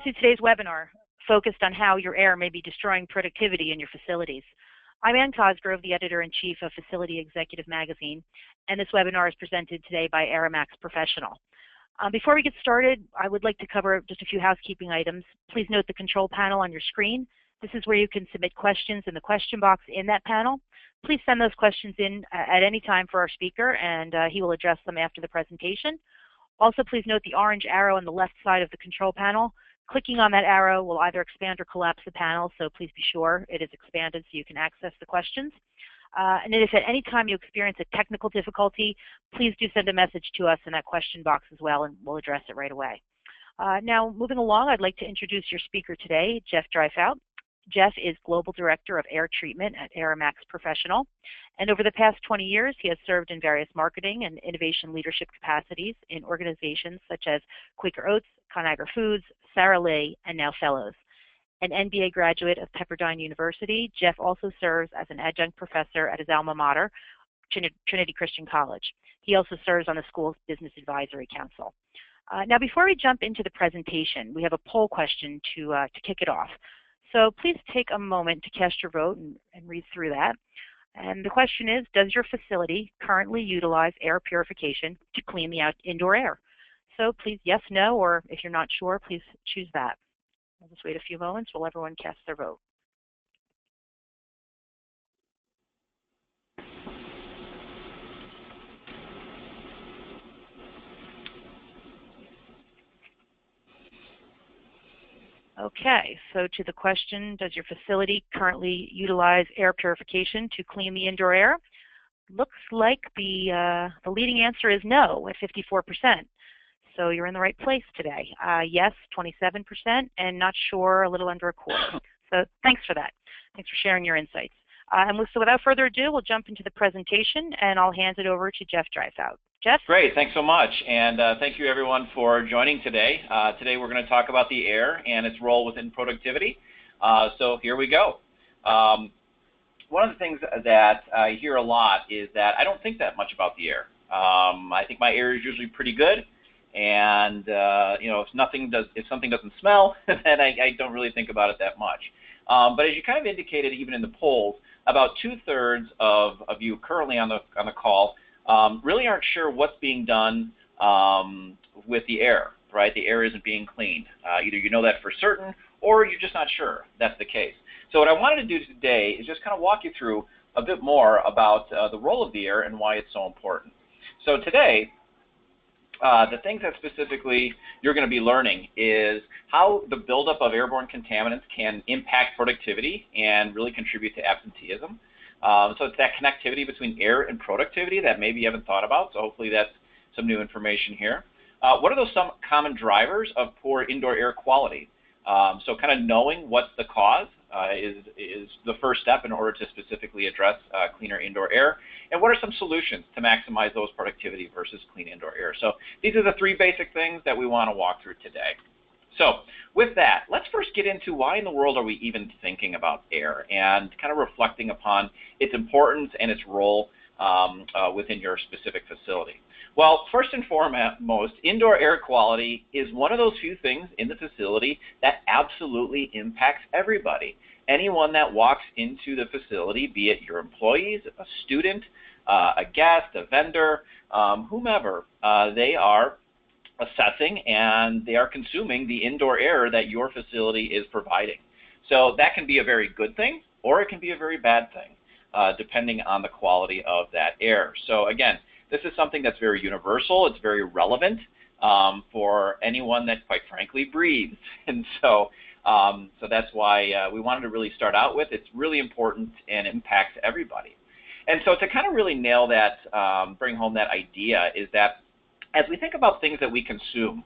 to today's webinar focused on how your air may be destroying productivity in your facilities. I'm Ann Cosgrove, the Editor-in-Chief of Facility Executive Magazine, and this webinar is presented today by AeraMax Professional. Before we get started, I would like to cover just a few housekeeping items. Please note the control panel on your screen. This is where you can submit questions in the question box in that panel. Please send those questions in at any time for our speaker, and he will address them after the presentation. Also, please note the orange arrow on the left side of the control panel. Clicking on that arrow will either expand or collapse the panel, so please be sure it is expanded so you can access the questions. And if at any time you experience a technical difficulty, please do send a message to us in that question box as well, and we'll address it right away. Now, moving along, I'd like to introduce your speaker today, Jeff Dryfhout. Jeff is Global Director of Air Treatment at AeraMax Professional, and over the past 20 years, he has served in various marketing and innovation leadership capacities in organizations such as Quaker Oats, Conagra Foods, Sara Lee, and now Fellows. An MBA graduate of Pepperdine University, Jeff also serves as an adjunct professor at his alma mater, Trinity Christian College. He also serves on the school's Business Advisory Council. Now, before we jump into the presentation, we have a poll question to kick it off. So please take a moment to cast your vote and read through that. And the question is, does your facility currently utilize air purification to clean the indoor air? So please yes, no, or if you're not sure, please choose that. We'll just wait a few moments while everyone casts their vote. Okay, so to the question, does your facility currently utilize air purification to clean the indoor air? Looks like the leading answer is no at 54%. So you're in the right place today. Yes, 27%, and not sure, a little under a quarter. So thanks for that. Thanks for sharing your insights. So without further ado, we'll jump into the presentation, and I'll hand it over to Jeff Dryfhout. Jeff? Great, thanks so much, and thank you everyone for joining today. Today we're going to talk about the air and its role within productivity. So here we go. One of the things that I hear a lot is that I don't think that much about the air. I think my air is usually pretty good, and you know, if something doesn't smell, then I don't really think about it that much. But as you kind of indicated, even in the polls, about 2/3 of you currently on the call really aren't sure what's being done with the air, right? The air isn't being cleaned. Either you know that for certain, or you're just not sure that's the case. So what I wanted to do today is just kind of walk you through a bit more about the role of the air and why it's so important. So today, the things that specifically you're going to be learning is how the buildup of airborne contaminants can impact productivity and really contribute to absenteeism. So it's that connectivity between air and productivity that maybe you haven't thought about, so hopefully that's some new information here. What are some common drivers of poor indoor air quality? So kind of knowing what's the cause is the first step in order to specifically address cleaner indoor air. And what are some solutions to maximize those productivity versus clean indoor air? So these are the three basic things that we want to walk through today. So with that, let's first get into why in the world are we even thinking about air and kind of reflecting upon its importance and its role within your specific facility. Well, first and foremost, indoor air quality is one of those few things in the facility that absolutely impacts everybody. Anyone that walks into the facility, be it your employees, a student, a guest, a vendor, whomever, they are assessing and they are consuming the indoor air that your facility is providing. So that can be a very good thing, or it can be a very bad thing, depending on the quality of that air. So again, this is something that's very universal. It's very relevant for anyone that, quite frankly, breathes. And so that's why we wanted to really start out with it's really important and impacts everybody. And so to kind of really nail that, bring home that idea is that as we think about things that we consume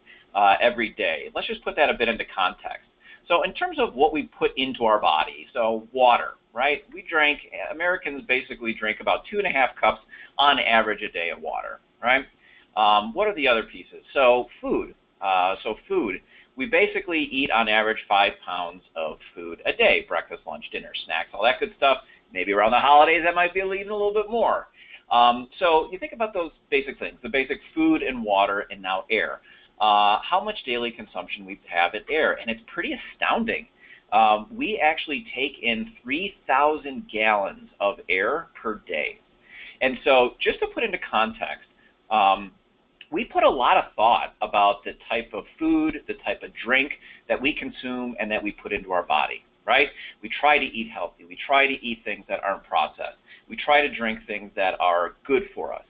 every day, let's just put that a bit into context. So in terms of what we put into our body, so water, right? Americans basically drink about 2.5 cups on average a day of water, right? What are the other pieces? So food. We basically eat on average 5 pounds of food a day, breakfast, lunch, dinner, snacks, all that good stuff. Maybe around the holidays that might be even a little bit more. So you think about those basic things, the basic food and water and now air. how much daily consumption we have of air, and it's pretty astounding. We actually take in 3,000 gallons of air per day. And so just to put into context, we put a lot of thought about the type of food, the type of drink that we consume and that we put into our body, right? We try to eat healthy. We try to eat things that aren't processed. We try to drink things that are good for us.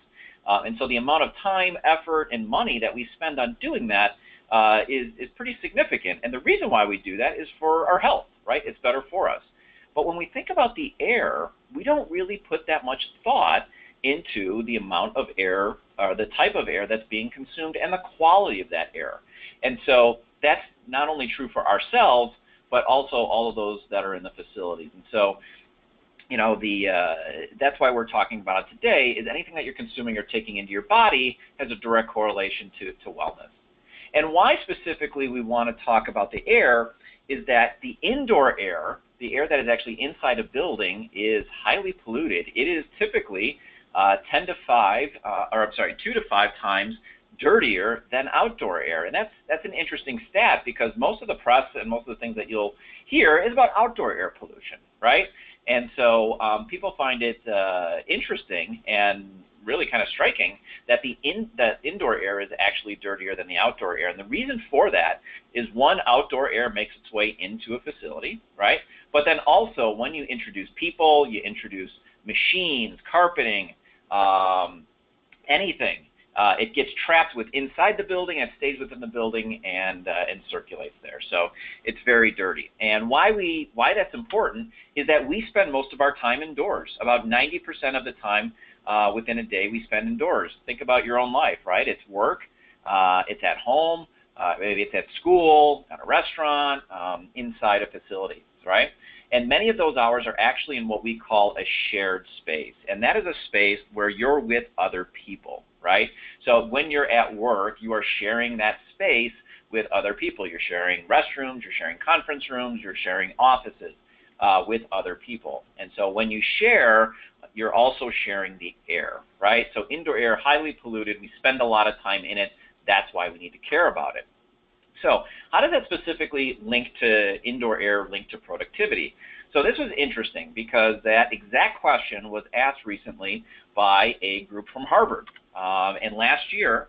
And so the amount of time, effort, and money that we spend on doing that is pretty significant. And the reason why we do that is for our health, right? It's better for us. But when we think about the air, we don't really put that much thought into the amount of air, or the type of air that's being consumed and the quality of that air. And so that's not only true for ourselves, but also all of those that are in the facilities. And so, you know, that's why we're talking about it today, is anything that you're consuming or taking into your body has a direct correlation to wellness. And why specifically we want to talk about the air is that the indoor air, the air that is actually inside a building, is highly polluted. It is typically 2 to 5 times dirtier than outdoor air. And that's an interesting stat, because most of the press and most of the things that you'll hear is about outdoor air pollution, right? And so people find it interesting and really kind of striking that that indoor air is actually dirtier than the outdoor air. And the reason for that is, one, outdoor air makes its way into a facility, right? But then also, when you introduce people, you introduce machines, carpeting, anything, it gets trapped inside the building and stays within the building and circulates there. So it's very dirty. And why that's important is that we spend most of our time indoors. About 90% of the time within a day we spend indoors. Think about your own life, right? It's work, it's at home, maybe it's at school, at a restaurant, inside a facility, right? And many of those hours are actually in what we call a shared space. And that is a space where you're with other people, right? So when you're at work, you are sharing that space with other people. You're sharing restrooms, you're sharing conference rooms, you're sharing offices with other people. And so when you share, you're also sharing the air, right? So indoor air, highly polluted. We spend a lot of time in it. That's why we need to care about it. So how does that specifically link to indoor air, link to productivity? So this was interesting, because that exact question was asked recently by a group from Harvard. And last year,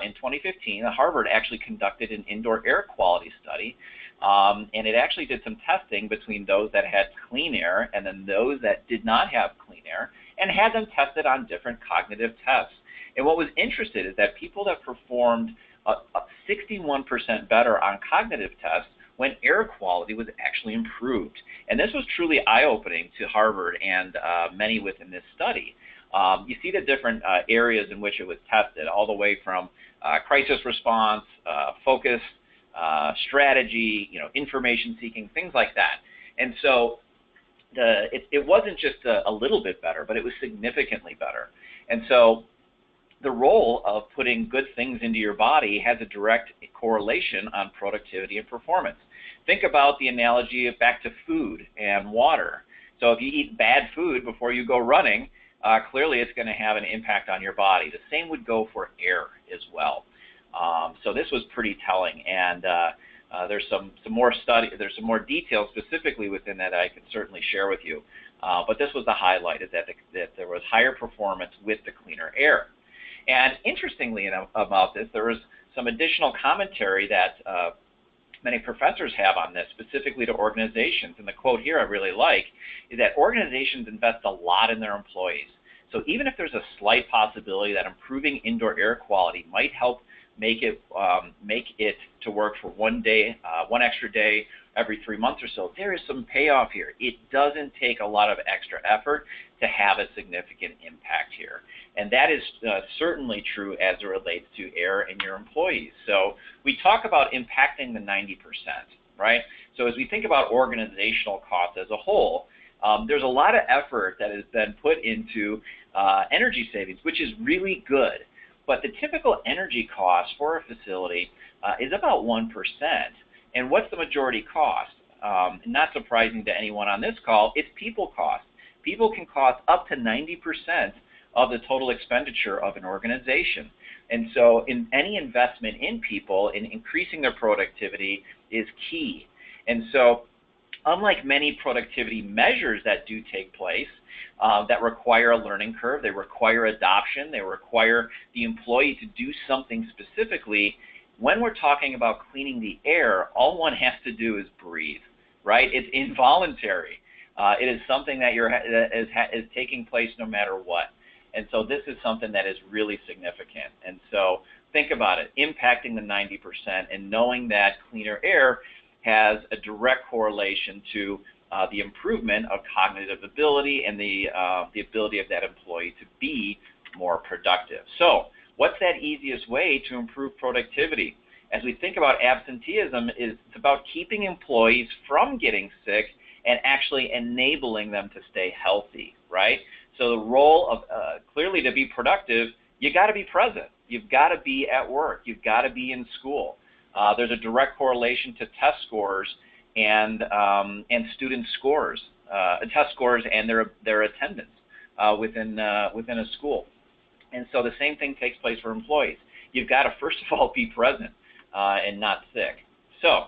in 2015, Harvard actually conducted an indoor air quality study. And it actually did some testing between those that had clean air and then those that did not have clean air, and had them tested on different cognitive tests. And what was interesting is that people that performed 61% better on cognitive tests when air quality was actually improved. And this was truly eye-opening to Harvard and many within this study. You see the different areas in which it was tested, all the way from crisis response, focus, strategy, information seeking, things like that. And so it wasn't just a little bit better, but it was significantly better. And so the role of putting good things into your body has a direct correlation on productivity and performance. Think about the analogy of back to food and water. So if you eat bad food before you go running, clearly it's going to have an impact on your body. The same would go for air as well. So this was pretty telling, and there's some more there's some more details specifically within that I could certainly share with you. But this was the highlight, is that there was higher performance with the cleaner air. And interestingly about this, there was some additional commentary that many professors have on this, specifically to organizations. And the quote here I really like is that organizations invest a lot in their employees. So even if there's a slight possibility that improving indoor air quality might help make it to work for one extra day every 3 months or so, there is some payoff here. It doesn't take a lot of extra effort to have a significant impact here. And that is certainly true as it relates to air and your employees. So we talk about impacting the 90%, right? So as we think about organizational costs as a whole, there's a lot of effort that has been put into energy savings, which is really good. But the typical energy cost for a facility is about 1%. And what's the majority cost? Not surprising to anyone on this call, it's people cost. People can cost up to 90% of the total expenditure of an organization. And so in any investment in people, in increasing their productivity is key. And so unlike many productivity measures that do take place, that require a learning curve, they require adoption, they require the employee to do something specifically, when we're talking about cleaning the air, all one has to do is breathe, right? It's involuntary. It is something that is taking place no matter what. And so this is something that is really significant. And so think about it, impacting the 90% and knowing that cleaner air has a direct correlation to the improvement of cognitive ability and the ability of that employee to be more productive. So what's that easiest way to improve productivity? As we think about absenteeism, it's about keeping employees from getting sick and actually enabling them to stay healthy, right? So the role of, clearly to be productive, you got to be present. You've got to be at work. You've got to be in school. There's a direct correlation to test scores and student scores, test scores and their attendance within a school. And so the same thing takes place for employees. You've got to, first of all, be present and not sick. So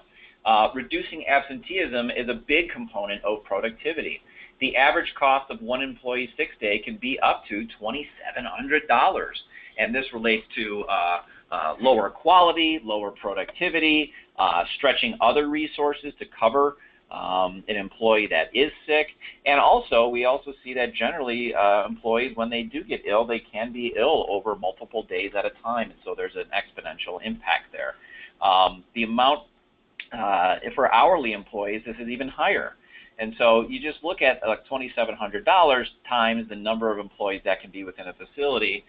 reducing absenteeism is a big component of productivity. The average cost of one employee's sick day can be up to $2,700. And this relates to lower quality, lower productivity, stretching other resources to cover an employee that is sick. And also, we also see that generally employees, when they do get ill, they can be ill over multiple days at a time. And so there's an exponential impact there. The amount, for hourly employees, this is even higher. And so you just look at $2,700 times the number of employees that can be within a facility,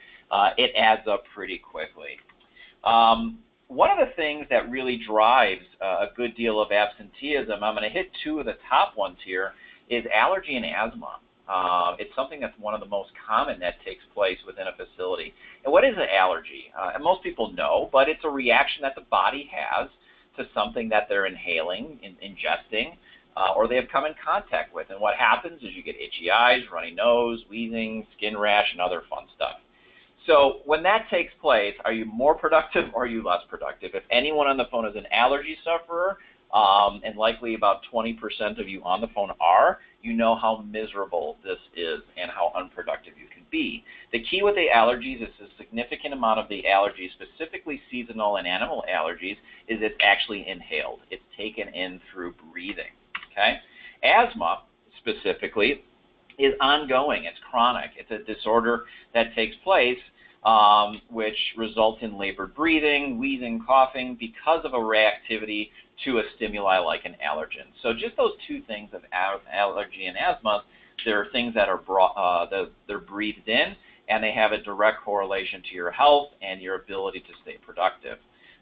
it adds up pretty quickly. One of the things that really drives a good deal of absenteeism, I'm going to hit two of the top ones here, is allergy and asthma. It's something that's one of the most common that takes place within a facility. And what is an allergy? And most people know, but it's a reaction that the body has to something that they're inhaling, ingesting, or they have come in contact with. And what happens is you get itchy eyes, runny nose, wheezing, skin rash, and other fun stuff. So when that takes place, are you more productive or are you less productive? If anyone on the phone is an allergy sufferer, and likely about 20% of you on the phone are, you know how miserable this is and how unproductive you can be. The key with the allergies is a significant amount of the allergies, specifically seasonal and animal allergies, is it's actually inhaled. It's taken in through breathing. Okay? Asthma, specifically, is ongoing. It's chronic. It's a disorder that takes place which results in labored breathing, wheezing, coughing because of a reactivity to a stimuli like an allergen. So just those two things of allergy and asthma, there are things that are they're breathed in, and they have a direct correlation to your health and your ability to stay productive.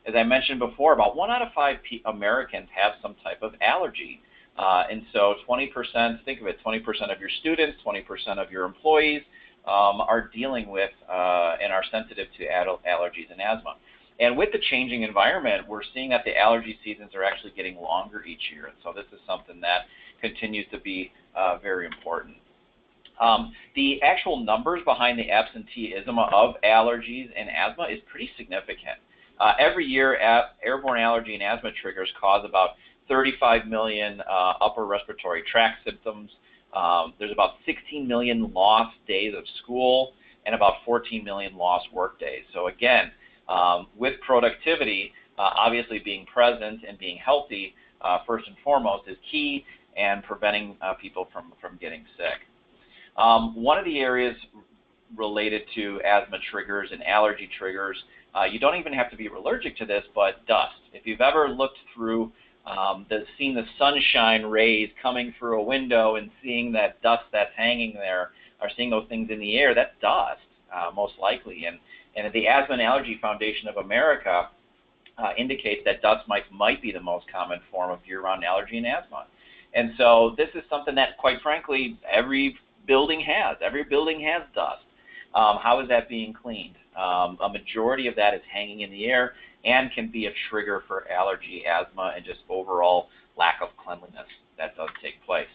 As I mentioned before, about 1 out of 5 Americans have some type of allergy. And so 20%, think of it, 20% of your students, 20% of your employees are dealing with and are sensitive to allergies and asthma. And with the changing environment, we're seeing that the allergy seasons are actually getting longer each year. And so this is something that continues to be very important. The actual numbers behind the absenteeism of allergies and asthma is pretty significant. Every year, airborne allergy and asthma triggers cause about 35 million upper respiratory tract symptoms. There's about 16 million lost days of school and about 14 million lost work days. So again, with productivity, obviously being present and being healthy first and foremost is key, and preventing people from getting sick. One of the areas related to asthma triggers and allergy triggers, you don't even have to be allergic to this, but dust. If you've ever looked through seen the sunshine rays coming through a window and seeing that dust that's hanging there, or seeing those things in the air, that's dust, most likely. And the Asthma and Allergy Foundation of America indicates that dust might be the most common form of year-round allergy and asthma. And so this is something that, quite frankly, every building has. Every building has dust. How is that being cleaned? A majority of that is hanging in the air and can be a trigger for allergy, asthma, and just overall lack of cleanliness that does take place.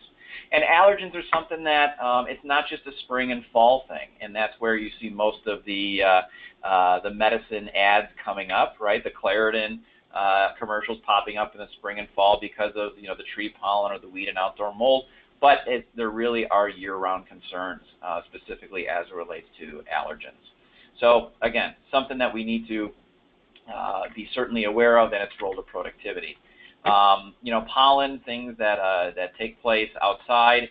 And allergens are something that it's not just a spring and fall thing, and that's where you see most of the medicine ads coming up, right? The Claritin commercials popping up in the spring and fall because of the tree pollen or the weed and outdoor mold. But there really are year-round concerns, specifically as it relates to allergens. So again, something that we need to be certainly aware of, and its role to productivity. Pollen, things that take place outside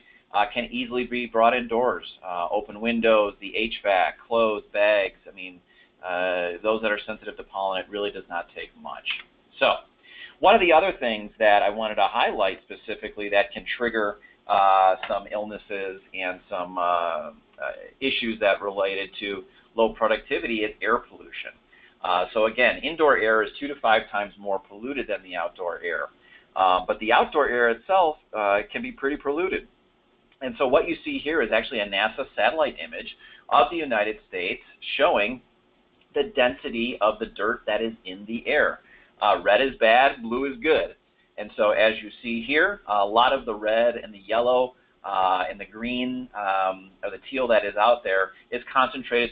can easily be brought indoors. Open windows, the HVAC, clothes, bags. I mean, those that are sensitive to pollen, it really does not take much. So one of the other things that I wanted to highlight specifically that can trigger some illnesses and some issues that related to low productivity is air pollution. So again, indoor air is 2 to 5 times more polluted than the outdoor air. But the outdoor air itself can be pretty polluted. And so what you see here is actually a NASA satellite image of the United States showing the density of the dirt that is in the air. Red is bad, blue is good. And so as you see here, a lot of the red and the yellow and the green or the teal that is out there is concentrated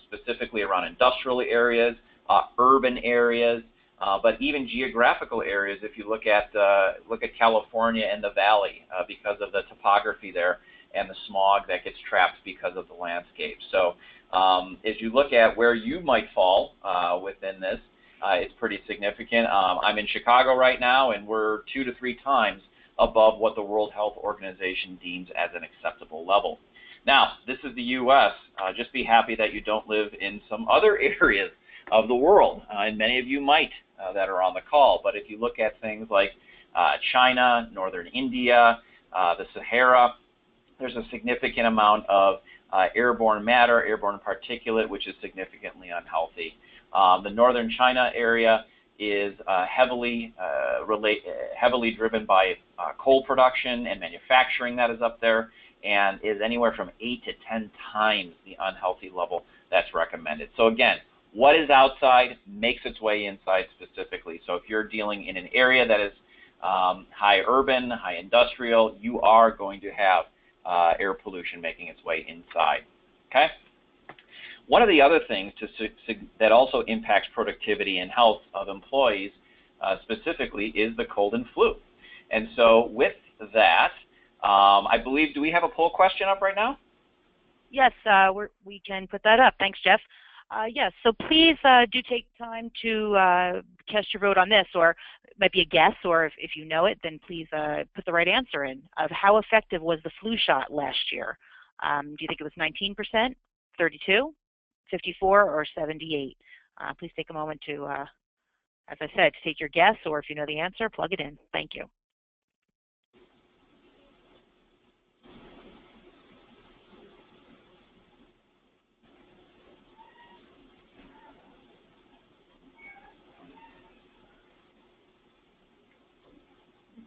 specifically around industrial areas, urban areas, but even geographical areas. If you look at California and the valley because of the topography there and the smog that gets trapped because of the landscape. So as you look at where you might fall within this, it's pretty significant. I'm in Chicago right now, and we're 2 to 3 times above what the World Health Organization deems as an acceptable level. Now, this is the U.S. Just be happy that you don't live in some other areas of the world, and many of you might that are on the call. But if you look at things like China, northern India, the Sahara, there's a significant amount of airborne matter, airborne particulate, which is significantly unhealthy. The northern China area is heavily driven by coal production and manufacturing that is up there, and is anywhere from 8 to 10 times the unhealthy level that's recommended. So again, what is outside makes its way inside specifically. So if you're dealing in an area that is high urban, high industrial, you are going to have air pollution making its way inside. Okay? One of the other things that also impacts productivity and health of employees specifically is the cold and flu. And so with that, I believe, do we have a poll question up right now? Yes, we can put that up. Thanks, Jeff. Yes, so please do take time to cast your vote on this, or it might be a guess, or if you know it, then please put the right answer in of how effective was the flu shot last year. Do you think it was 19%, 32, 54, or 78? Please take a moment to, as I said, to take your guess, or if you know the answer, plug it in. Thank you.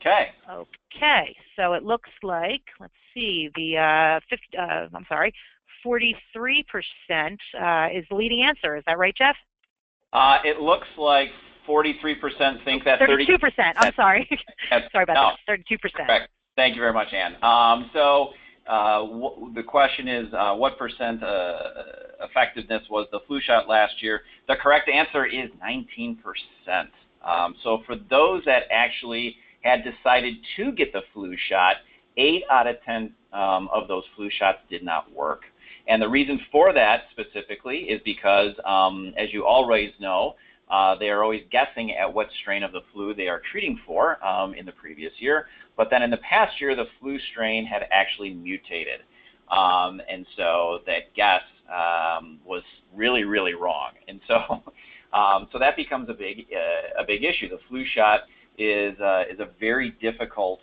Okay, so it looks like, let's see, the 43% is the leading answer. Is that right, Jeff? It looks like 43% think that 32%. I'm sorry. Sorry about that. 32%. Correct. Thank you very much, Ann. The question is, what percent effectiveness was the flu shot last year? The correct answer is 19%. So for those that actually had decided to get the flu shot, 8 out of 10 of those flu shots did not work. And the reason for that specifically is because, as you always know, they are always guessing at what strain of the flu they are treating for in the previous year. But then in the past year, the flu strain had actually mutated. And so that guess was really, really wrong. And so, so that becomes a big issue. The flu shot is a very difficult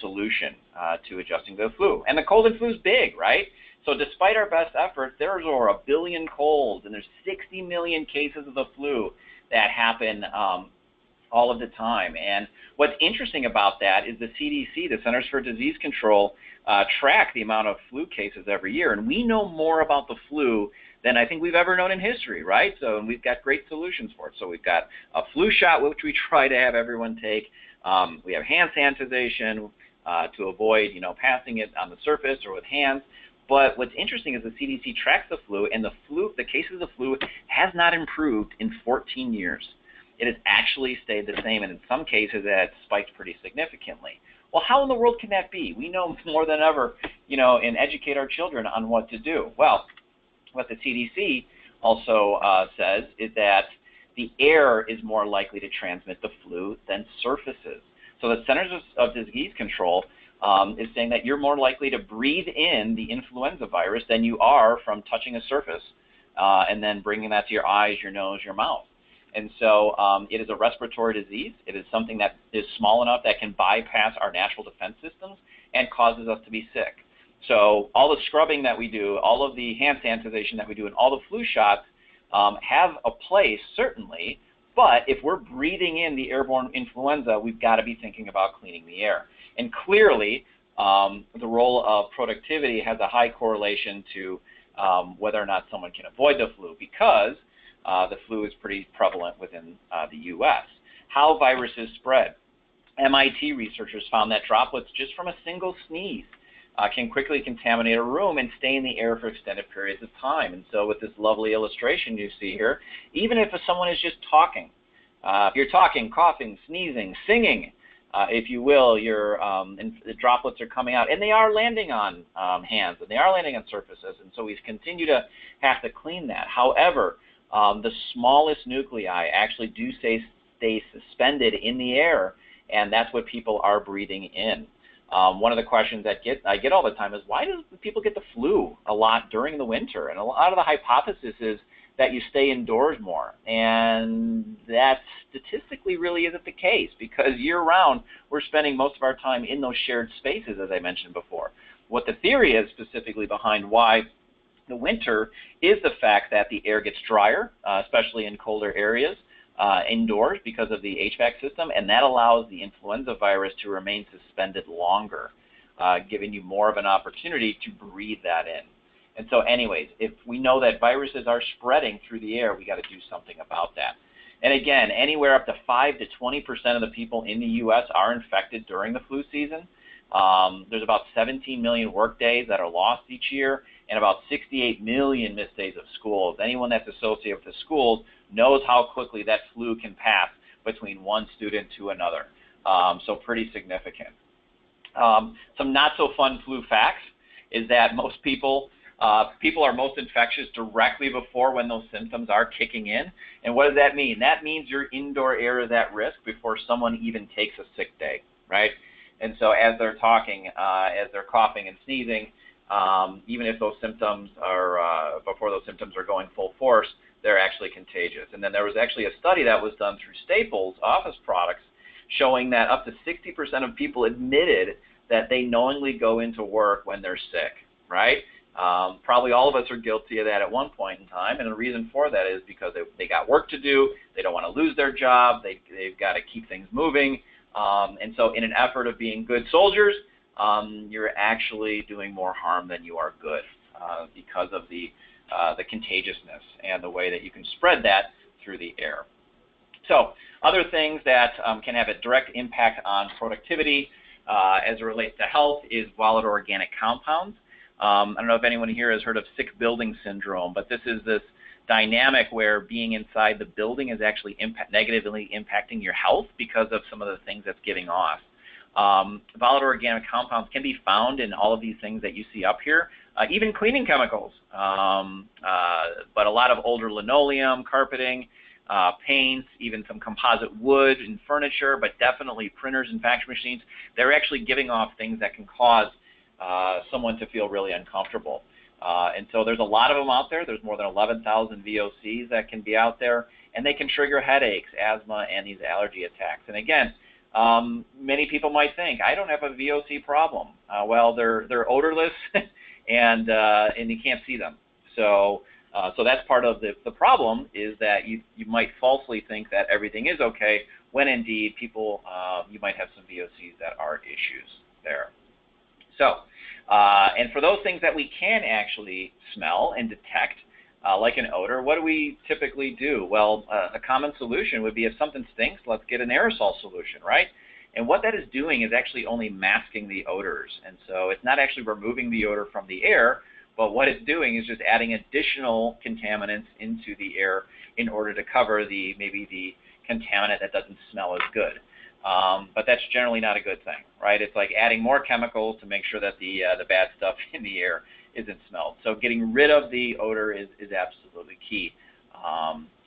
solution to adjusting to the flu. And the cold and flu is big, right? So despite our best efforts, there's over 1 billion colds, and there's 60 million cases of the flu that happen all of the time. And what's interesting about that is the CDC, the Centers for Disease Control, track the amount of flu cases every year. And we know more about the flu than I think we've ever known in history, right? So, and we've got great solutions for it. So we've got a flu shot, which we try to have everyone take. We have hand sanitization to avoid, passing it on the surface or with hands. But what's interesting is the CDC tracks the flu, and the cases of the flu has not improved in 14 years. It has actually stayed the same, and in some cases it spiked pretty significantly. Well, how in the world can that be? We know more than ever, and educate our children on what to do. Well, what the CDC also says is that the air is more likely to transmit the flu than surfaces. So the Centers of Disease Control is saying that you're more likely to breathe in the influenza virus than you are from touching a surface and then bringing that to your eyes, your nose, your mouth. And so it is a respiratory disease. It is something that is small enough that can bypass our natural defense systems and causes us to be sick. So all the scrubbing that we do, all of the hand sanitization that we do, and all the flu shots have a place, certainly, but if we're breathing in the airborne influenza, we've got to be thinking about cleaning the air. And clearly, the role of productivity has a high correlation to whether or not someone can avoid the flu, because the flu is pretty prevalent within the U.S. How viruses spread. MIT researchers found that droplets just from a single sneeze can quickly contaminate a room and stay in the air for extended periods of time. And so with this lovely illustration you see here, even if someone is just talking, if you're talking, coughing, sneezing, singing, if you will, and the droplets are coming out, and they are landing on hands, and they are landing on surfaces, and so we continue to have to clean that. However, the smallest nuclei actually do stay suspended in the air, and that's what people are breathing in. One of the questions that I get all the time is, why do people get the flu a lot during the winter? And a lot of the hypothesis is that you stay indoors more. And that statistically really isn't the case, because year-round we're spending most of our time in those shared spaces, as I mentioned before. What the theory is specifically behind why the winter is the fact that the air gets drier, especially in colder areas, indoors because of the HVAC system, and that allows the influenza virus to remain suspended longer, giving you more of an opportunity to breathe that in. And so anyways, if we know that viruses are spreading through the air, we got to do something about that. And again, anywhere up to 5 to 20% of the people in the U.S. are infected during the flu season. There's about 17 million work days that are lost each year, and about 68 million missed days of school. Anyone that's associated with the schools knows how quickly that flu can pass between one student to another. So pretty significant. Some not so fun flu facts is that most people are most infectious directly before when those symptoms are kicking in. And what does that mean? That means your indoor air is at risk before someone even takes a sick day, right? And so as they're talking, as they're coughing and sneezing, even if those symptoms are, before those symptoms are going full force, they're actually contagious. And then there was actually a study that was done through Staples office products showing that up to 60% of people admitted that they knowingly go into work when they're sick, right? Probably all of us are guilty of that at one point in time, and the reason for that is because they got work to do, they don't want to lose their job, they've got to keep things moving, and so in an effort of being good soldiers, you're actually doing more harm than you are good because of the contagiousness and the way that you can spread that through the air. So other things that can have a direct impact on productivity as it relates to health is volatile organic compounds. I don't know if anyone here has heard of sick building syndrome, but this is this dynamic where being inside the building is actually negatively impacting your health because of some of the things that's giving off. Volatile organic compounds can be found in all of these things that you see up here, even cleaning chemicals, but a lot of older linoleum, carpeting, paints, even some composite wood and furniture, but definitely printers and fax machines. They're actually giving off things that can cause someone to feel really uncomfortable. And so there's a lot of them out there. There's more than 11,000 VOCs that can be out there, and they can trigger headaches, asthma, and these allergy attacks. And again, many people might think, I don't have a VOC problem. Well, they're odorless, and you can't see them. So that's part of the problem, is that you might falsely think that everything is okay, when indeed people, you might have some VOCs that are issues there. So, and for those things that we can actually smell and detect, like an odor, what do we typically do? Well, a common solution would be, if something stinks, let's get an aerosol solution, right? And what that is doing is actually only masking the odors. And so it's not actually removing the odor from the air, but what it's doing is just adding additional contaminants into the air in order to cover maybe the contaminant that doesn't smell as good. But that's generally not a good thing, right? It's like adding more chemicals to make sure that the bad stuff in the air isn't smelled. So getting rid of the odor is absolutely key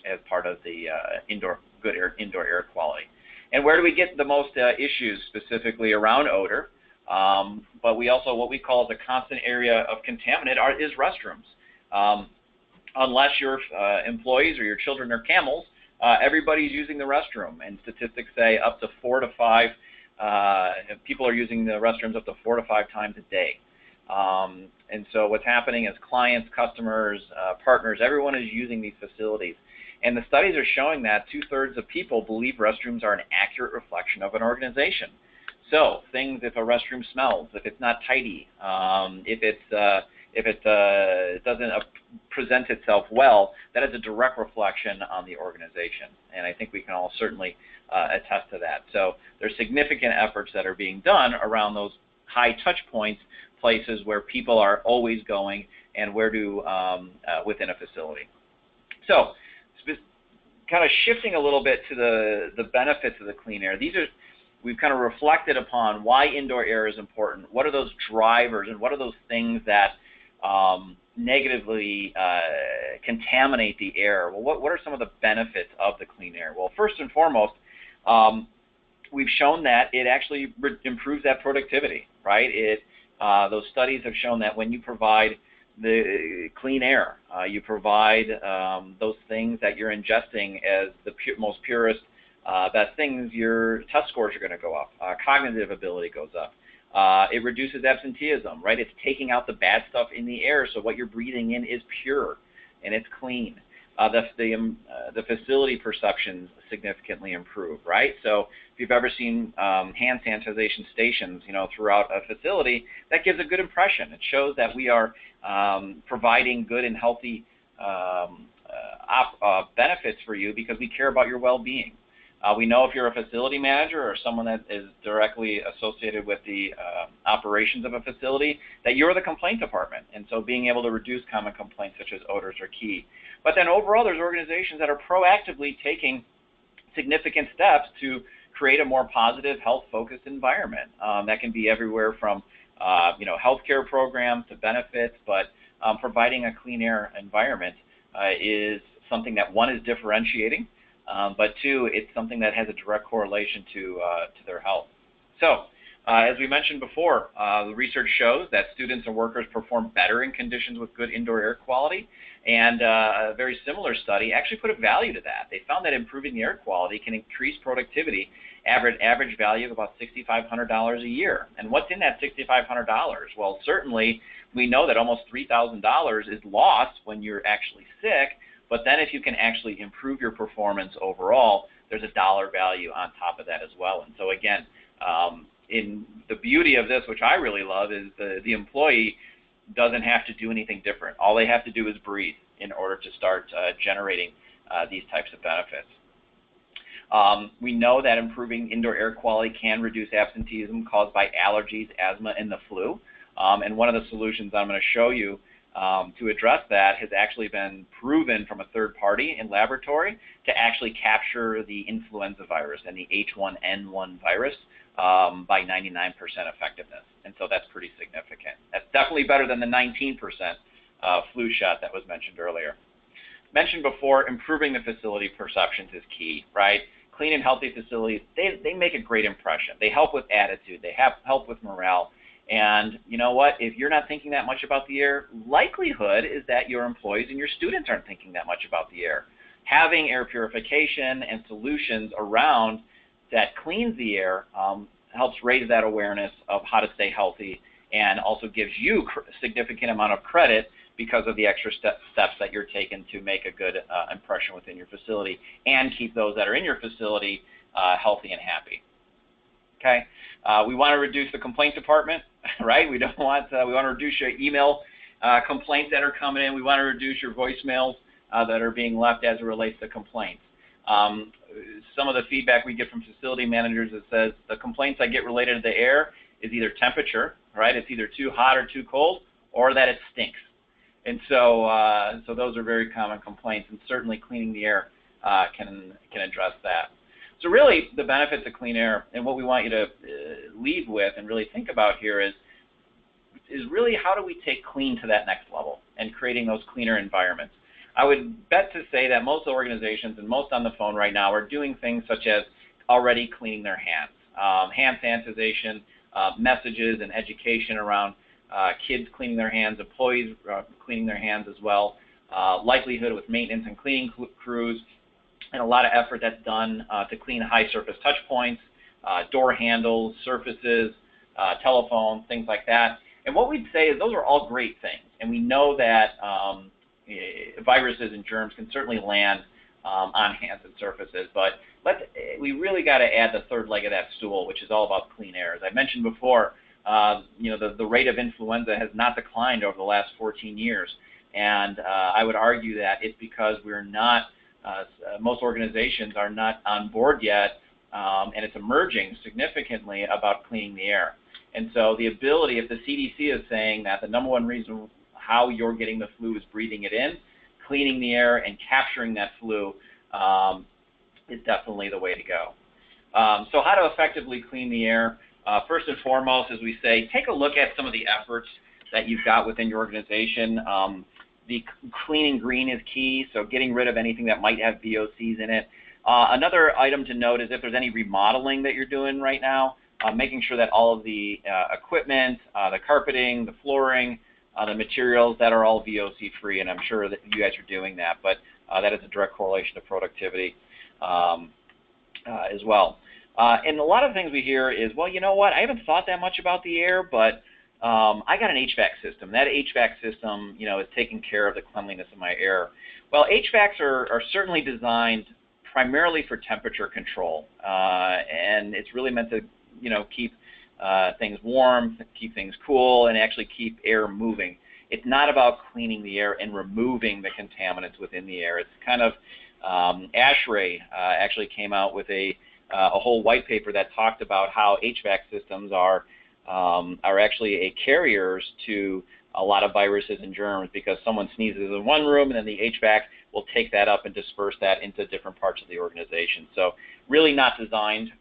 as part of the indoor air quality. And where do we get the most issues specifically around odor? But we also, what we call the constant area of contaminant is restrooms. Unless your employees or your children are camels, everybody's using the restroom, and statistics say up to 4 to 5 people are using the restrooms up to 4 to 5 times a day. And so what's happening is clients, customers, partners, everyone is using these facilities. And the studies are showing that 2/3 of people believe restrooms are an accurate reflection of an organization. So things, if a restroom smells, if it's not tidy, if it doesn't present itself well, that is a direct reflection on the organization. And I think we can all certainly attest to that. So there's significant efforts that are being done around those high touch points, places where people are always going and where to within a facility. So kind of shifting a little bit to the benefits of the clean air. We've kind of reflected upon why indoor air is important. What are those drivers and what are those things that negatively contaminate the air? Well, what are some of the benefits of the clean air? Well, first and foremost, we've shown that it actually improves that productivity, right? Those studies have shown that when you provide the clean air, you provide those things that you're ingesting as the most purest, best things, your test scores are going to go up, cognitive ability goes up. It reduces absenteeism, right? It's taking out the bad stuff in the air, so what you're breathing in is pure and it's clean. The facility perceptions significantly improve, right? So if you've ever seen hand sanitization stations, throughout a facility, that gives a good impression. It shows that we are providing good and healthy benefits for you because we care about your well-being. We know if you're a facility manager or someone that is directly associated with the operations of a facility, that you're the complaint department. And so being able to reduce common complaints such as odors are key. But then overall, there's organizations that are proactively taking significant steps to create a more positive, health-focused environment. That can be everywhere from healthcare programs to benefits, but providing a clean air environment is something that, one, is differentiating, but two, it's something that has a direct correlation to their health. So, as we mentioned before, the research shows that students and workers perform better in conditions with good indoor air quality, and a very similar study actually put a value to that. They found that improving the air quality can increase productivity, average value of about $6,500 a year. And what's in that $6,500? Well, certainly we know that almost $3,000 is lost when you're actually sick, but then if you can actually improve your performance overall, there's a dollar value on top of that as well. And so again, in the beauty of this, which I really love, is the employee doesn't have to do anything different. All they have to do is breathe in order to start generating these types of benefits. We know that improving indoor air quality can reduce absenteeism caused by allergies, asthma, and the flu. And one of the solutions I'm going to show you to address that has actually been proven from a third party in laboratory to actually capture the influenza virus and the H1N1 virus by 99% effectiveness. And so that's pretty significant. That's definitely better than the 19% flu shot that was mentioned earlier. Mentioned before, improving the facility perceptions is key, right? Clean and healthy facilities, they make a great impression. They help with attitude. They help with morale. And you know what? If you're not thinking that much about the air, likelihood is that your employees and your students aren't thinking that much about the air. Having air purification and solutions around that cleans the air helps raise that awareness of how to stay healthy, and also gives you a significant amount of credit because of the extra steps that you're taking to make a good impression within your facility and keep those that are in your facility healthy and happy. Okay, we want to reduce the complaint department, right? We want to reduce your email complaints that are coming in. We want to reduce your voicemails that are being left as it relates to complaints. Some of the feedback we get from facility managers that says the complaints I get related to the air is either temperature, right? It's either too hot or too cold, or that it stinks. And so, so those are very common complaints, and certainly cleaning the air can address that. So really, the benefits of clean air, and what we want you to leave with and really think about here is really how do we take clean to that next level and creating those cleaner environments. I would bet to say that most organizations and most on the phone right now are doing things such as already cleaning their hands, hand sanitization, messages and education around kids cleaning their hands, employees cleaning their hands as well, likelihood with maintenance and cleaning crews, and a lot of effort that's done to clean high surface touch points, door handles, surfaces, telephones, things like that. And what we'd say is those are all great things, and we know that viruses and germs can certainly land on hands and surfaces, but we really got to add the third leg of that stool, which is all about clean air. As I mentioned before, the rate of influenza has not declined over the last 14 years, and I would argue that it's because we're not, most organizations are not on board yet, and it's emerging significantly about cleaning the air. And so the ability, if the CDC is saying that the number one reason how you're getting the flu is breathing it in, cleaning the air and capturing that flu is definitely the way to go. So how to effectively clean the air? First and foremost, as we say, take a look at some of the efforts that you've got within your organization. The cleaning green is key, so getting rid of anything that might have VOCs in it. Another item to note is if there's any remodeling that you're doing right now, making sure that all of the equipment, the carpeting, the flooring, the materials that are all VOC free, and I'm sure that you guys are doing that, but that is a direct correlation to productivity as well. And a lot of things we hear is, well, you know what, I haven't thought that much about the air, but I got an HVAC system. That HVAC system, is taking care of the cleanliness of my air. Well, HVACs are certainly designed primarily for temperature control, and it's really meant to, keep things warm, keep things cool, and actually keep air moving. It's not about cleaning the air and removing the contaminants within the air. It's kind of, ASHRAE actually came out with a whole white paper that talked about how HVAC systems are actually carriers to a lot of viruses and germs, because someone sneezes in one room and then the HVAC will take that up and disperse that into different parts of the organization. So really not designed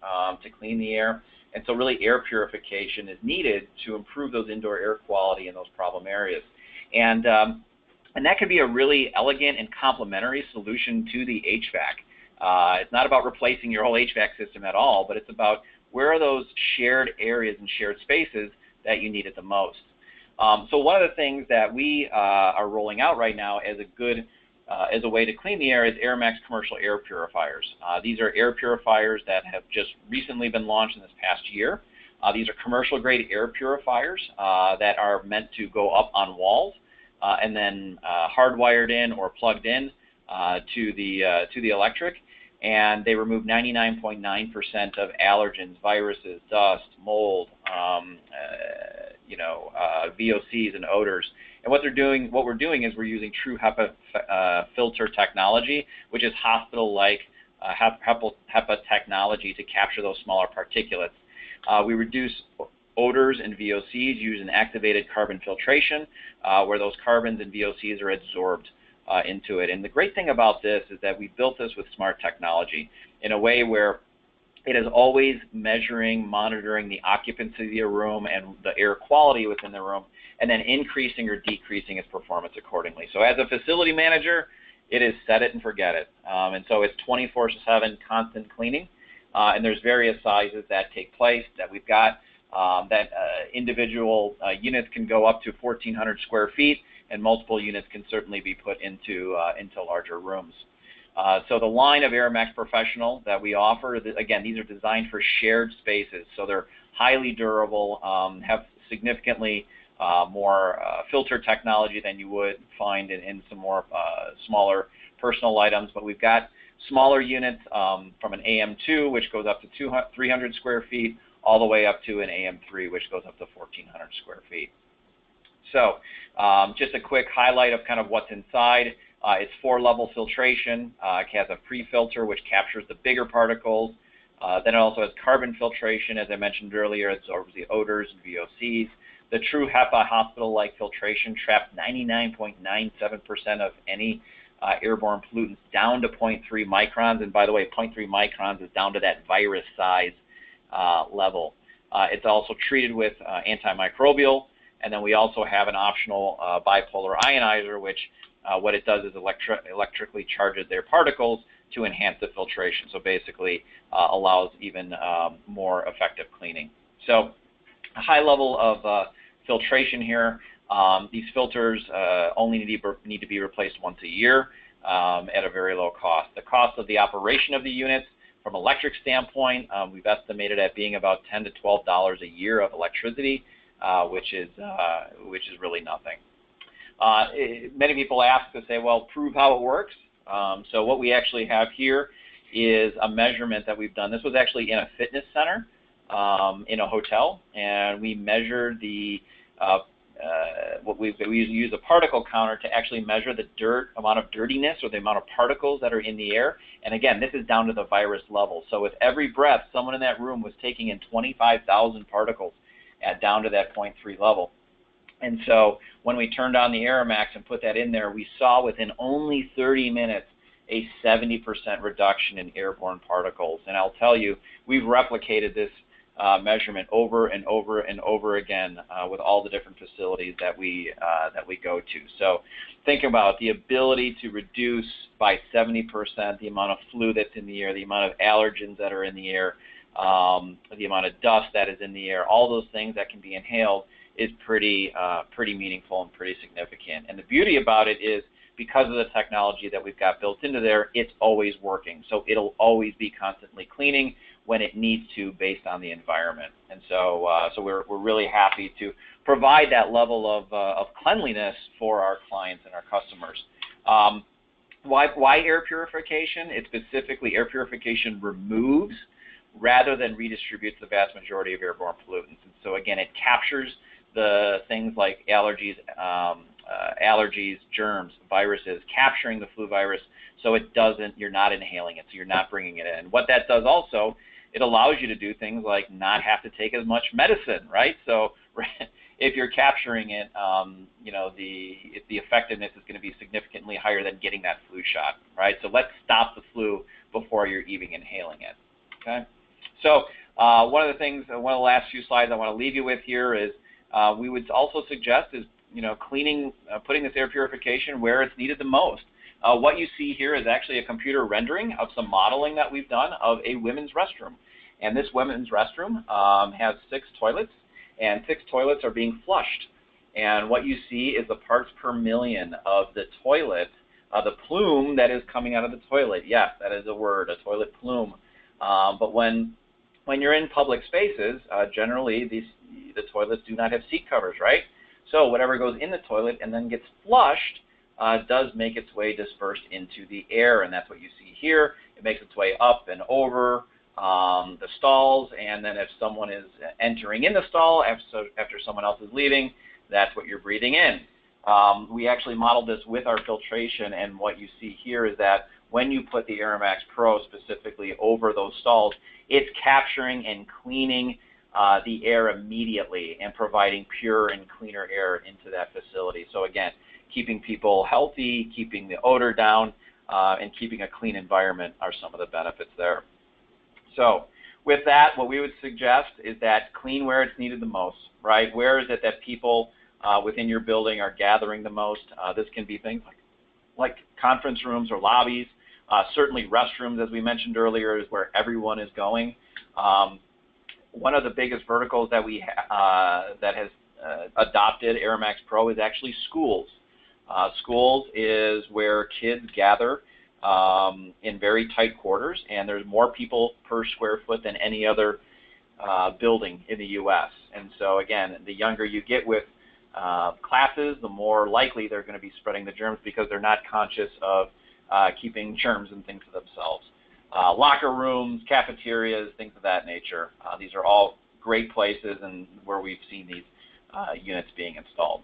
to clean the air. And so really air purification is needed to improve those indoor air quality in those problem areas. And that could be a really elegant and complementary solution to the HVAC. It's not about replacing your whole HVAC system at all, but it's about where are those shared areas and shared spaces that you need it the most. So one of the things that we are rolling out right now as a way to clean the air is AeraMax Commercial Air Purifiers. These are air purifiers that have just recently been launched in this past year. These are commercial grade air purifiers that are meant to go up on walls and then hardwired in or plugged in to the electric, and they remove 99.9% of allergens, viruses, dust, mold, VOCs and odors. And what we're doing is we're using true HEPA filter technology, which is hospital-like HEPA technology to capture those smaller particulates. We reduce odors and VOCs using activated carbon filtration, where those carbons and VOCs are absorbed into it. And the great thing about this is that we built this with smart technology in a way where it is always measuring, monitoring the occupancy of your room and the air quality within the room, and then increasing or decreasing its performance accordingly. So as a facility manager, it is set it and forget it. And so it's 24/7 constant cleaning, and there's various sizes that take place that we've got. Individual units can go up to 1,400 square feet, and multiple units can certainly be put into larger rooms. So the line of AeraMax Professional that we offer, again, these are designed for shared spaces, so they're highly durable, have significantly more filter technology than you would find in some more smaller personal items. But we've got smaller units from an AM2, which goes up to 300 square feet, all the way up to an AM3, which goes up to 1,400 square feet. So just a quick highlight of kind of what's inside. It's 4-level filtration. It has a pre-filter which captures the bigger particles. Then it also has carbon filtration, as I mentioned earlier. It absorbs the odors and VOCs. The true HEPA hospital-like filtration traps 99.97% of any airborne pollutants down to 0.3 microns. And by the way, 0.3 microns is down to that virus size level. It's also treated with antimicrobial. And then we also have an optional bipolar ionizer, which what it does is electrically charges their particles to enhance the filtration. So basically allows even more effective cleaning. So a high level of filtration here. These filters only need to be replaced once a year at a very low cost. The cost of the operation of the units from electric standpoint, we've estimated at being about $10 to $12 a year of electricity, which is really nothing. Many people ask to say, well, prove how it works. So what we actually have here is a measurement that we've done. This was actually in a fitness center in a hotel, and we measured the we use a particle counter to actually measure the amount of dirtiness or the amount of particles that are in the air. And again, this is down to the virus level. So with every breath, someone in that room was taking in 25,000 particles down to that 0.3 level. And so when we turned on the AeraMax and put that in there, we saw within only 30 minutes a 70% reduction in airborne particles. And I'll tell you, we've replicated this measurement over and over and over again with all the different facilities that we go to. So think about the ability to reduce by 70% the amount of flu that's in the air, the amount of allergens that are in the air, the amount of dust that is in the air. All those things that can be inhaled is pretty meaningful and pretty significant. And the beauty about it is, because of the technology that we've got built into there, it's always working. So it'll always be constantly cleaning when it needs to based on the environment. And so we're really happy to provide that level of cleanliness for our clients and our customers. Why air purification? It's specifically air purification removes rather than redistributes the vast majority of airborne pollutants. And so again, it captures the things like allergies, germs, viruses, capturing the flu virus, so it doesn't, you're not inhaling it, so you're not bringing it in. What that does also, it allows you to do things like not have to take as much medicine, right? So if you're capturing it, the effectiveness is going to be significantly higher than getting that flu shot, right? So let's stop the flu before you're even inhaling it, okay? So one of the last few slides I want to leave you with here is we would also suggest is, cleaning, putting this air purification where it's needed the most. What you see here is actually a computer rendering of some modeling that we've done of a women's restroom. And this women's restroom has 6 toilets, and 6 toilets are being flushed. And what you see is the parts per million of the toilet, the plume that is coming out of the toilet. Yes, that is a word, a toilet plume. But when you're in public spaces, generally the toilets do not have seat covers, right? So whatever goes in the toilet and then gets flushed does make its way dispersed into the air, and that's what you see here. It makes its way up and over the stalls, and then if someone is entering in the stall after someone else is leaving, that's what you're breathing in. We actually modeled this with our filtration, and what you see here is that when you put the AeraMax Pro specifically over those stalls, it's capturing and cleaning the air immediately and providing pure and cleaner air into that facility. So again, keeping people healthy, keeping the odor down, and keeping a clean environment are some of the benefits there. So with that, what we would suggest is that clean where it's needed the most, right? Where is it that people within your building are gathering the most? This can be things like conference rooms or lobbies. Certainly restrooms, as we mentioned earlier, is where everyone is going. One of the biggest verticals that that has adopted AeraMax Pro is actually schools. Schools is where kids gather in very tight quarters, and there's more people per square foot than any other building in the U.S. And so again, the younger you get with classes, the more likely they're going to be spreading the germs because they're not conscious of keeping germs and things to themselves. Locker rooms, cafeterias, things of that nature. These are all great places and where we've seen these units being installed.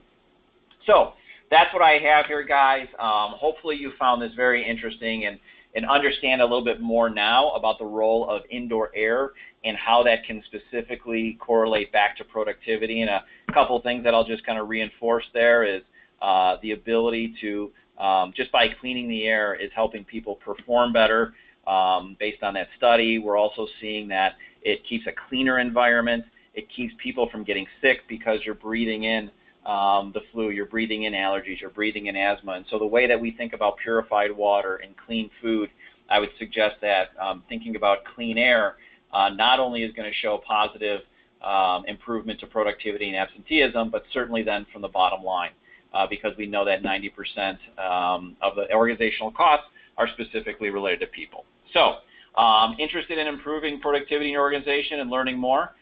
So that's what I have here, guys. Hopefully you found this very interesting and understand a little bit more now about the role of indoor air and how that can specifically correlate back to productivity. And a couple of things that I'll just kind of reinforce there is the ability to, just by cleaning the air, is helping people perform better. Based on that study, we're also seeing that it keeps a cleaner environment. It keeps people from getting sick because you're breathing in the flu, you're breathing in allergies, you're breathing in asthma. And so the way that we think about purified water and clean food, I would suggest that thinking about clean air not only is going to show positive improvement to productivity and absenteeism, but certainly then from the bottom line, because we know that 90% of the organizational costs are specifically related to people. So interested in improving productivity in your organization and learning more,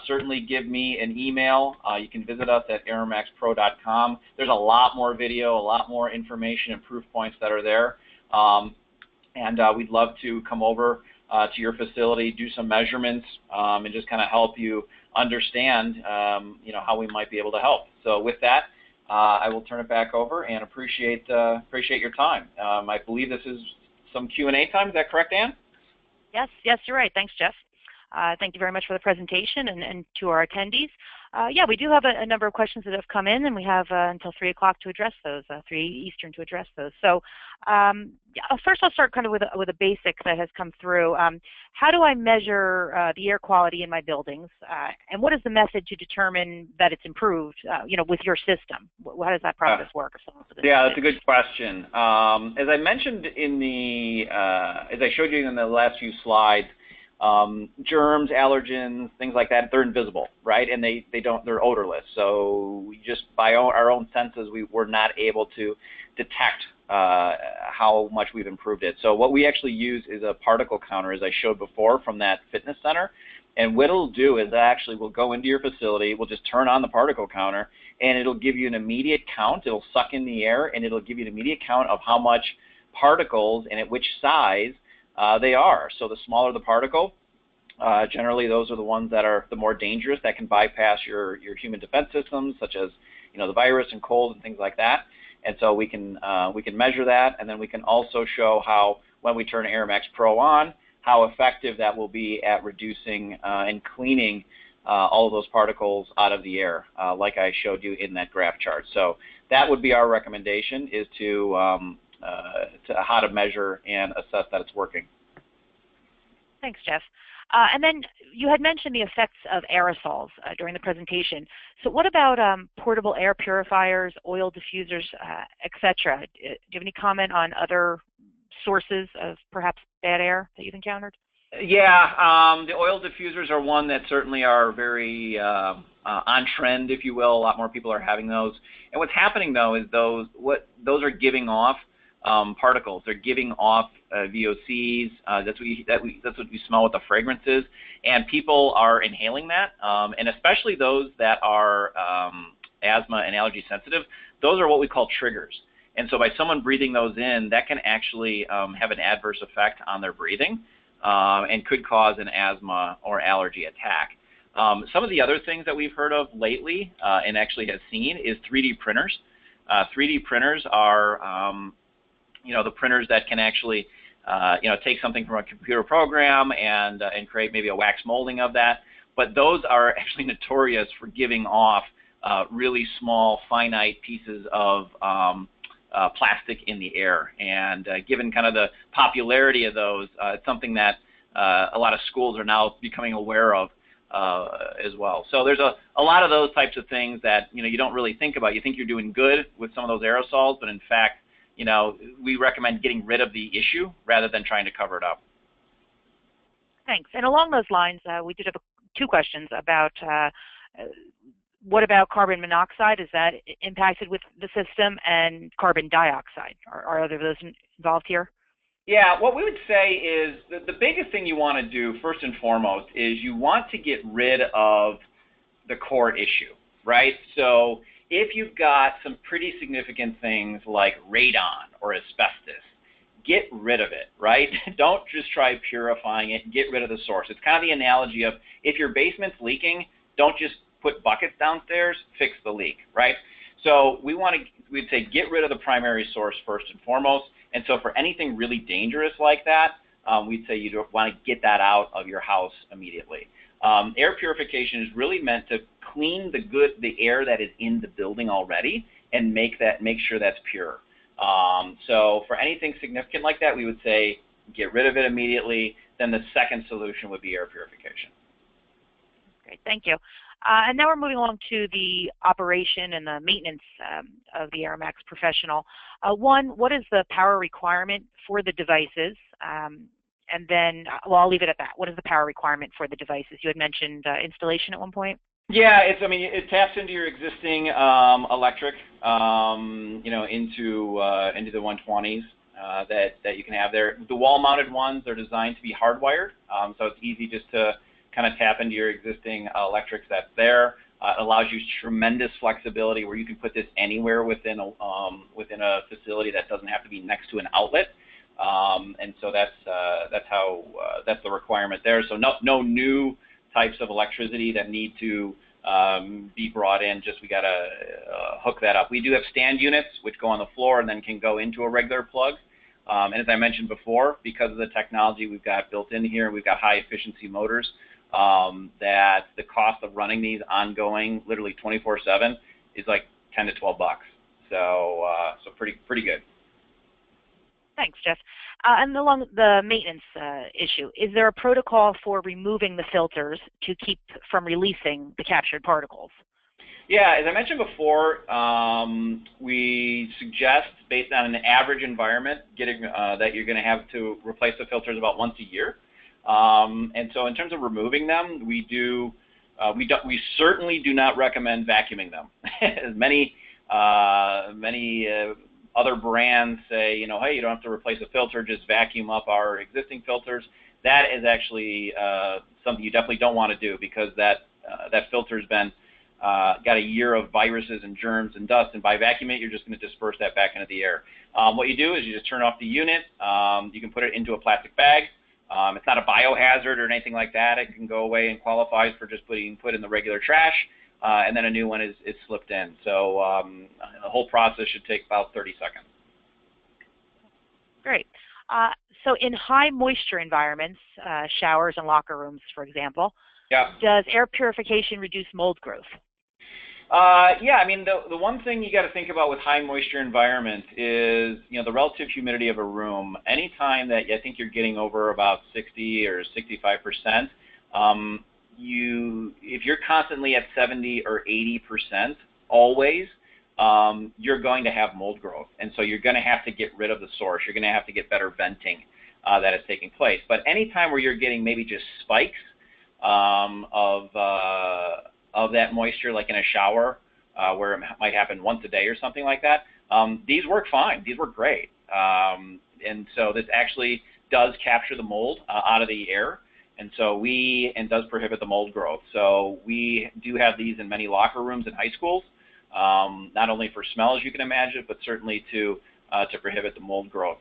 certainly give me an email. You can visit us at aeramaxpro.com. There's a lot more video, a lot more information and proof points that are there. And we'd love to come over to your facility, do some measurements, and just kind of help you understand how we might be able to help. So with that, I will turn it back over and appreciate your time. I believe this is some Q&A time. Is that correct, Ann? Yes, you're right. Thanks, Jeff. Thank you very much for the presentation and to our attendees. Yeah, we do have a number of questions that have come in, and we have until 3 o'clock to address those, 3 Eastern to address those. So first I'll start kind of with a basic that has come through. How do I measure the air quality in my buildings, and what is the method to determine that it's improved, with your system? How does that process work? Yeah, that's a good question. As I mentioned as I showed you in the last few slides, germs, allergens, things like that, they're invisible, right? And they're odorless. So we just, by our own senses, we're not able to detect how much we've improved it. So what we actually use is a particle counter, as I showed before, from that fitness center. And what it'll do is we'll go into your facility, we'll just turn on the particle counter, and it'll give you an immediate count. It'll suck in the air, and it'll give you an immediate count of how much particles and at which size they are. So the smaller the particle, generally those are the ones that are the more dangerous, that can bypass your human defense systems, such as the virus and cold and things like that. And so we can measure that, and then we can also show how, when we turn AeraMax Pro on, how effective that will be at reducing and cleaning all of those particles out of the air, like I showed you in that graph chart. So that would be our recommendation, is to how to measure and assess that it's working. Thanks, Jeff. And then you had mentioned the effects of aerosols during the presentation. So what about portable air purifiers, oil diffusers, etc.? Do you have any comment on other sources of perhaps bad air that you've encountered? Yeah, the oil diffusers are one that certainly are very on trend, if you will. A lot more people are having those. And what's happening, though, is those are giving off particles. They're giving off VOCs. That's what you smell with the fragrances, and people are inhaling that. And especially those that are asthma and allergy sensitive, those are what we call triggers. And so by someone breathing those in, that can actually have an adverse effect on their breathing and could cause an asthma or allergy attack. Some of the other things that we've heard of lately and actually have seen is 3D printers. 3D printers are the printers that can actually take something from a computer program and create maybe a wax molding of that. But those are actually notorious for giving off really small, finite pieces of plastic in the air. And given kind of the popularity of those, it's something that a lot of schools are now becoming aware of as well. So there's a lot of those types of things that you don't really think about. You think you're doing good with some of those aerosols, but in fact, we recommend getting rid of the issue rather than trying to cover it up. Thanks. And along those lines, we did have 2 questions about what about carbon monoxide? Is that impacted with the system? And carbon dioxide? Are either of those involved here? Yeah, what we would say is the biggest thing you want to do, first and foremost, is you want to get rid of the core issue, right? So if you've got some pretty significant things like radon or asbestos, get rid of it, right? Don't just try purifying it. Get rid of the source. It's kind of the analogy of, if your basement's leaking, don't just put buckets downstairs, fix the leak, right? So we'd say get rid of the primary source first and foremost. And so for anything really dangerous like that, we'd say you want to get that out of your house immediately. Air purification is really meant to clean the air that is in the building already and make sure that's pure. So for anything significant like that, we would say get rid of it immediately. Then the second solution would be air purification. Great, thank you. And now we're moving along to the operation and the maintenance of the AeraMax Professional. One, what is the power requirement for the devices? And then, well, I'll leave it at that. What is the power requirement for the devices? You had mentioned installation at one point. Yeah, it taps into your existing electric, into the 120s that you can have there. The wall-mounted ones are designed to be hardwired, so it's easy just to kind of tap into your existing electrics that's there. It allows you tremendous flexibility where you can put this anywhere within a facility that doesn't have to be next to an outlet. And so that's the requirement there. So no new types of electricity that need to be brought in. Just we got to hook that up. We do have stand units which go on the floor and then can go into a regular plug. And as I mentioned before, because of the technology we've got built in here, we've got high efficiency motors. That the cost of running these ongoing, literally 24/7, is like $10 to $12. So pretty good. Thanks, Jeff. And along the maintenance issue, is there a protocol for removing the filters to keep from releasing the captured particles? Yeah, as I mentioned before, we suggest, based on an average environment, that you're going to have to replace the filters about once a year. And so in terms of removing them, we certainly do not recommend vacuuming them. As many other brands say, hey, you don't have to replace a filter, just vacuum up our existing filters. That is actually something you definitely don't want to do, because that filter's been got a year of viruses and germs and dust, and by vacuuming it, you're just going to disperse that back into the air. What you do is you just turn off the unit. You can put it into a plastic bag. It's not a biohazard or anything like that. It can go away and qualifies for just being put in the regular trash, and then a new one is slipped in. So the whole process should take about 30 seconds. Great. So in high moisture environments, showers and locker rooms, for example, yeah, does air purification reduce mold growth? Yeah, the one thing you got to think about with high moisture environments is, the relative humidity of a room. Anytime that I think you're getting over about 60 or 65%, if you're constantly at 70 or 80% always, you're going to have mold growth. And so you're going to have to get rid of the source. You're going to have to get better venting that is taking place. But anytime where you're getting maybe just spikes of that moisture, like in a shower, where it might happen once a day or something like that, these work fine. These work great. And so this actually does capture the mold out of the air, and does prohibit the mold growth. So we do have these in many locker rooms in high schools, not only for smell, as you can imagine, but certainly to prohibit the mold growth.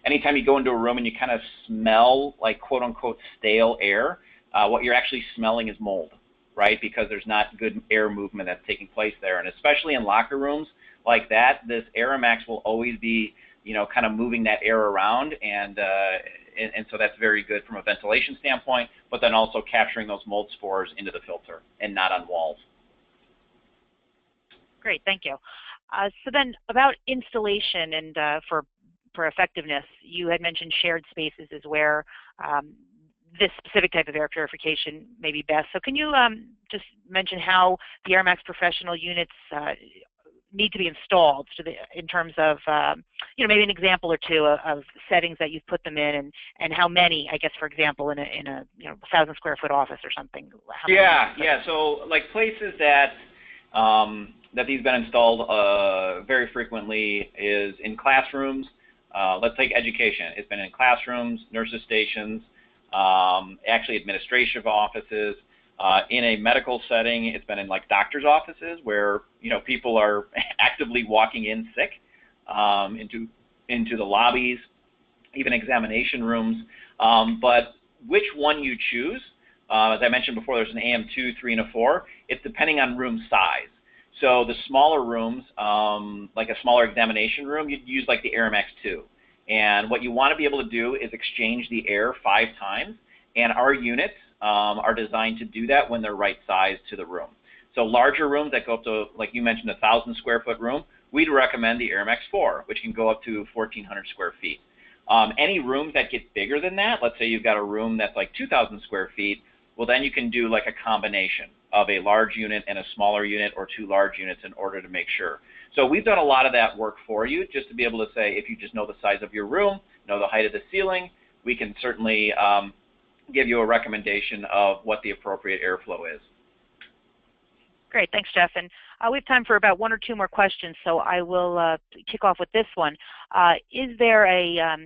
Anytime you go into a room and you kind of smell like quote-unquote stale air, what you're actually smelling is mold, right? Because there's not good air movement that's taking place there. And especially in locker rooms like that, this AeraMax will always be, kind of moving that air around, and so that's very good from a ventilation standpoint, but then also capturing those mold spores into the filter and not on walls. Great, thank you. So then about installation and for effectiveness, you had mentioned shared spaces is where this specific type of air purification may be best. So can you just mention how the AeraMax Professional units need to be installed in terms of, maybe an example or two of settings that you've put them in, and how many, I guess, for example, in a 1,000 square foot office or something? Yeah. So like places that these been installed very frequently is in classrooms. Let's take education. It's been in classrooms, nurses' stations, actually administrative offices. In a medical setting, it's been in like doctor's offices where people are actively walking in sick, into the lobbies, even examination rooms. But which one you choose, as I mentioned before, there's an AM2, 3, and a 4. It's depending on room size. So the smaller rooms, like a smaller examination room, you'd use like the AeraMax 2. And what you want to be able to do is exchange the air 5 times, and our units are designed to do that when they're right sized to the room. So larger rooms that go up to, like you mentioned, 1,000 square foot room, we'd recommend the AeraMax 4, which can go up to 1,400 square feet. Any rooms that get bigger than that, let's say you've got a room that's like 2,000 square feet, well then you can do like a combination of a large unit and a smaller unit, or 2 large units, in order to make sure. So we've done a lot of that work for you, just to be able to say, if you just know the size of your room, know the height of the ceiling, we can certainly give you a recommendation of what the appropriate airflow is. Great, thanks, Jeff. And we have time for about 1 or 2 more questions, so I will kick off with this one. Is there a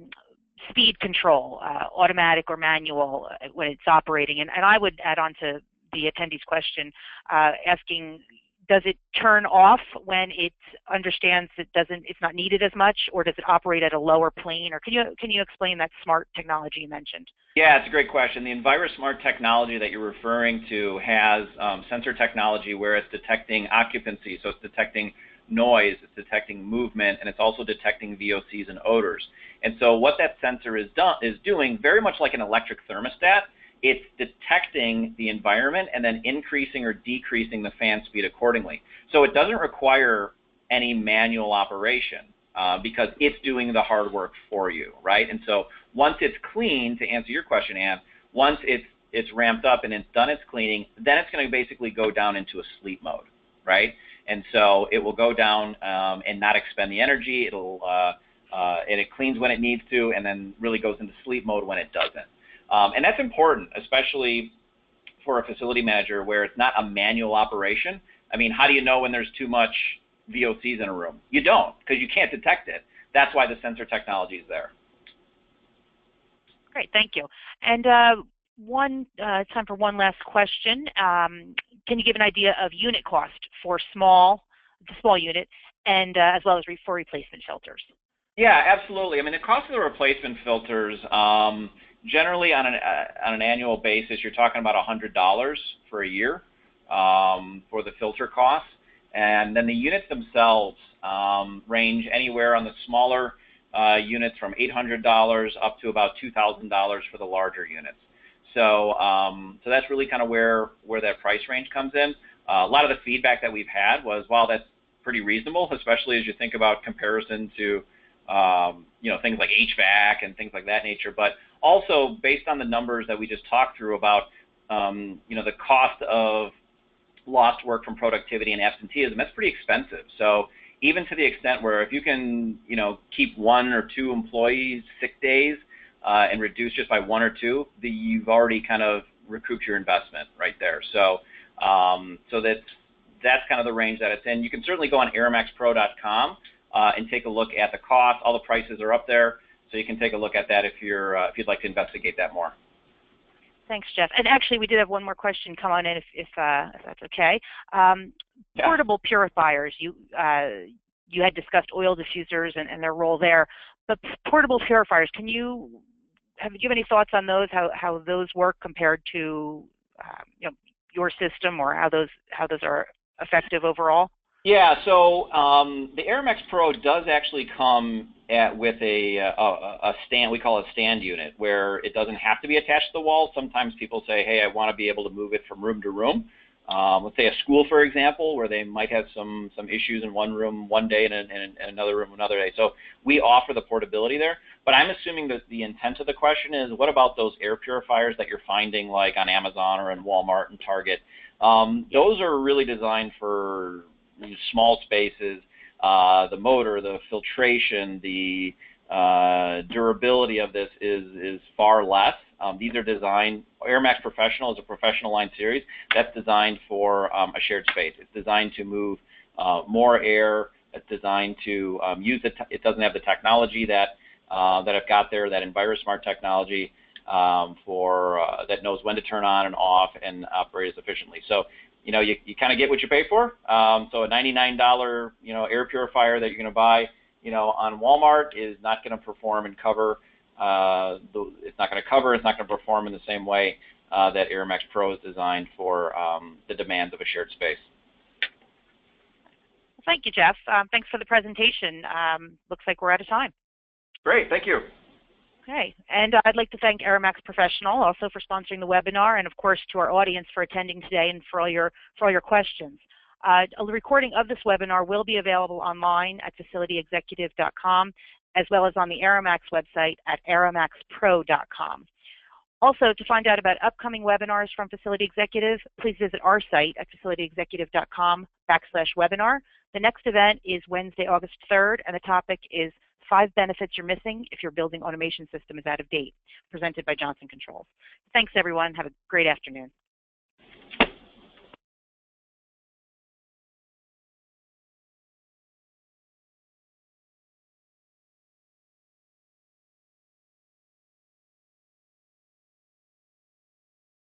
speed control, automatic or manual, when it's operating? And I would add on to the attendee's question, asking, does it turn off when it understands it's not needed as much, or does it operate at a lower plane? Or can you explain that smart technology you mentioned? Yeah, it's a great question. The EnviroSmart technology that you're referring to has sensor technology where it's detecting occupancy, so it's detecting noise, it's detecting movement, and it's also detecting VOCs and odors. And so what that sensor is doing, very much like an electric thermostat, it's detecting the environment and then increasing or decreasing the fan speed accordingly. So it doesn't require any manual operation because it's doing the hard work for you, right? And so once it's clean, to answer your question, Ann, once it's ramped up and it's done its cleaning, then it's going to basically go down into a sleep mode, right? And so it will go down and not expend the energy. And it cleans when it needs to, and then really goes into sleep mode when it doesn't. And that's important, especially for a facility manager where it's not a manual operation. I mean, how do you know when there's too much VOCs in a room? You don't, because you can't detect it. That's why the sensor technology is there. Great, thank you. And time for one last question. Can you give an idea of unit cost for the small unit, and as well as for replacement filters? Yeah, absolutely. I mean, the cost of the replacement filters, generally on an annual basis, you're talking about $100 for a year for the filter costs. And then the units themselves range anywhere on the smaller units from $800 up to about $2,000 for the larger units. So that's really kind of where that price range comes in. A lot of the feedback that we've had was, wow, that's pretty reasonable, especially as you think about comparison to things like HVAC and things like that nature. But also based on the numbers that we just talked through about the cost of lost work from productivity and absenteeism, that's pretty expensive. So even to the extent where if you can keep 1 or 2 employees sick days and reduce just by 1 or 2, you've already kind of recouped your investment right there. So that's kind of the range that it's in. You can certainly go on airamaxpro.com and take a look at the cost. All the prices are up there, so you can take a look at that if you'd like to investigate that more. Thanks, Jeff. And actually, we did have one more question come on in, if that's okay. Yeah. Portable purifiers. You had discussed oil diffusers and their role there, but portable purifiers. Do you have any thoughts on those? How those work compared to your system, or how those are effective overall? Yeah, so the AeraMax Pro does actually come with a stand. We call it a stand unit, where it doesn't have to be attached to the wall. Sometimes people say, hey, I want to be able to move it from room to room. Let's say a school, for example, where they might have some issues in one room one day and in another room another day. So we offer the portability there. But I'm assuming that the intent of the question is, what about those air purifiers that you're finding like on Amazon or in Walmart and Target? Those are really designed for small spaces. The motor, the filtration, the durability of this is far less. These are designed, AeraMax Professional is a professional line series that's designed for a shared space. It's designed to move more air. It's designed to it doesn't have the technology that I've got there, that EnviroSmart technology that knows when to turn on and off and operate as efficiently. So you kind of get what you pay for. So a $99 air purifier that you're going to buy on Walmart is not going to perform and cover. It's not going to perform in the same way that AeraMax Pro is designed for the demands of a shared space. Thank you, Jeff. Thanks for the presentation. Looks like we're out of time. Great, thank you. Okay, and I'd like to thank AeraMax Professional also for sponsoring the webinar, and of course to our audience for attending today and for all your questions. A recording of this webinar will be available online at facilityexecutive.com, as well as on the AeraMax website at aeramaxpro.com. Also, to find out about upcoming webinars from Facility Executive, please visit our site at facilityexecutive.com/webinar. The next event is Wednesday, August 3rd, and the topic is 5 benefits you're missing if your building automation system is out of date, presented by Johnson Controls. Thanks, everyone. Have a great afternoon.